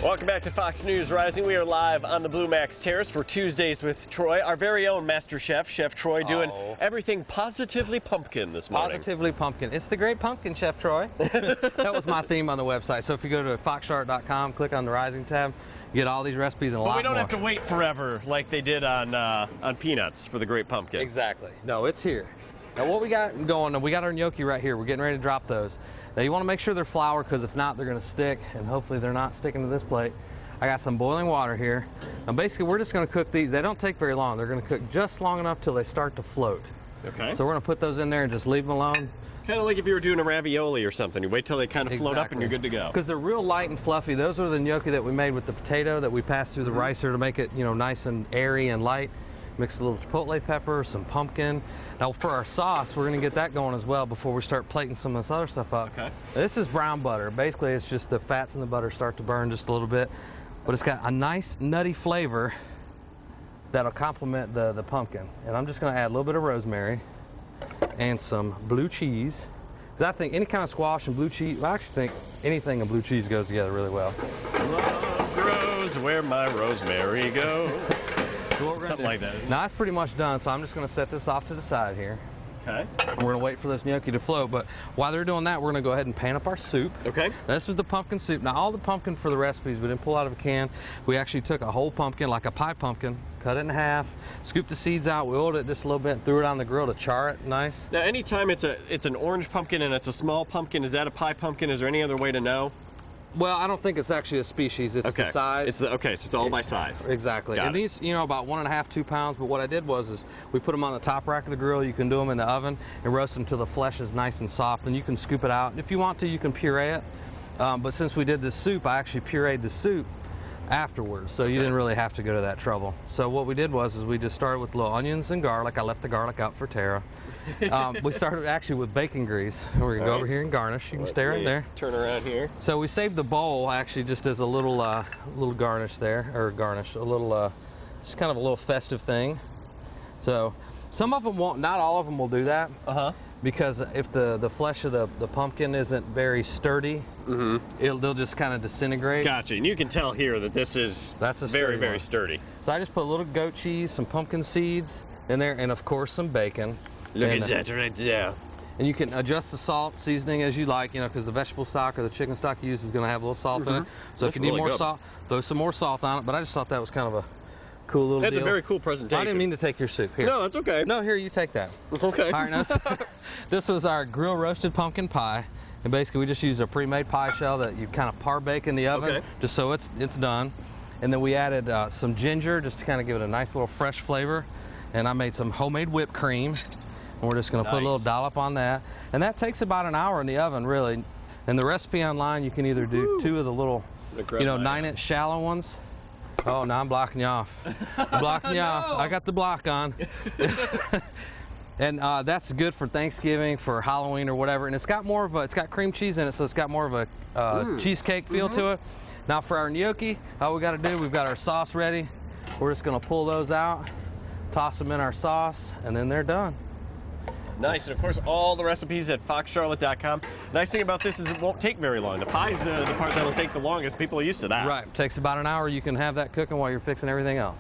Welcome back to Fox News Rising. We are live on the Blue Max Terrace for Tuesdays with Troy, our very own master chef, Chef Troy, doing everything positively pumpkin this morning. Positively pumpkin. It's the great pumpkin, Chef Troy. That was my theme on the website. So if you go to foxchart.com, click on the Rising tab, you get all these recipes and a lot more. But we don't have to wait forever like they did on Peanuts for the great pumpkin. Exactly. No, it's here. Now what we got going, we got our gnocchi right here. We're getting ready to drop those. Now you want to make sure they're floured, because if not, they're going to stick, and hopefully they're not sticking to this plate. I got some boiling water here. Now basically we're just going to cook these. They don't take very long. They're going to cook just long enough till they start to float. Okay. So we're going to put those in there and just leave them alone. Kind of like if you were doing a ravioli or something. You wait till they kind of float up and you're good to go. Because they're real light and fluffy. Those are the gnocchi that we made with the potato that we passed through the ricer to make it, you know, nice and airy and light. Mix a little chipotle pepper, some pumpkin. Now for our sauce, we're going to get that going as well before we start plating some of this other stuff up. Okay. This is brown butter. Basically, it's just the fats in the butter start to burn just a little bit. But it's got a nice nutty flavor that'll complement the pumpkin. And I'm just going to add a little bit of rosemary and some blue cheese. Because I think any kind of squash and blue cheese, well, I actually think anything and blue cheese goes together really well. Love grows where my rosemary goes. Something like that. Now that's pretty much done, so I'm just going to set this off to the side here. Okay. And we're going to wait for this gnocchi to float, but while they're doing that, we're going to go ahead and pan up our soup. Okay. Now, this is the pumpkin soup. Now all the pumpkin for the recipes we didn't pull out of a can. We actually took a whole pumpkin, like a pie pumpkin, cut it in half, scooped the seeds out, we oiled it just a little bit, and threw it on the grill to char it nice. Now anytime it's an orange pumpkin and it's a small pumpkin, is that a pie pumpkin? Is there any other way to know? Well, I don't think it's actually a species. It's the size. Okay, so it's all by size. Exactly. Got and it. these, you know, about 1.5 to 2 pounds. But what I did was we put them on the top rack of the grill. You can do them in the oven and roast them till the flesh is nice and soft. And you can scoop it out. And if you want to, you can puree it. But since we did this soup, I actually pureed the soup afterwards, so you didn't really have to go to that trouble. So what we did was we just started with little onions and garlic. I left the garlic out for Tara. We started actually with bacon grease. We're gonna go over here and garnish. You can stay right there. Turn around here. So we saved the bowl actually just as a little garnish there, or garnish, a little just kind of a little festive thing. So some of them won't, not all of them will do that. Because if the flesh of the pumpkin isn't very sturdy, they'll just kind of disintegrate. Gotcha. And you can tell here that this is very sturdy. So I just put a little goat cheese, some pumpkin seeds in there, and of course some bacon. Look at that right there. And you can adjust the salt, seasoning as you like, you know, because the vegetable stock or the chicken stock you use is going to have a little salt in it. So if you need more salt, throw some more salt on it. But I just thought that was kind of a cool little deal. That's a very cool presentation. I didn't mean to take your soup. Here. No, it's okay. No, here, you take that. Okay. All right, now, this was our grill roasted pumpkin pie. And basically we just used a pre-made pie shell that you kind of par bake in the oven, just so it's done. And then we added some ginger just to kind of give it a nice little fresh flavor. And I made some homemade whipped cream. And we're just going to put a little dollop on that. And that takes about an hour in the oven, really. And the recipe online, you can either do 2 of the little, you know, 9-inch shallow ones. Oh, now I'm blocking you off. I'm blocking you off. I got the block on. And that's good for Thanksgiving, for Halloween or whatever. And it's got more of a, it's got cream cheese in it, so it's got more of a cheesecake feel to it. Now for our gnocchi, all we got to do, we've got our sauce ready. We're just going to pull those out, toss them in our sauce, and then they're done. Nice, and of course all the recipes at foxcharlotte.com. Nice thing about this is it won't take very long. The pie's the part that'll take the longest. People are used to that. Right, it takes about an hour. You can have that cooking while you're fixing everything else.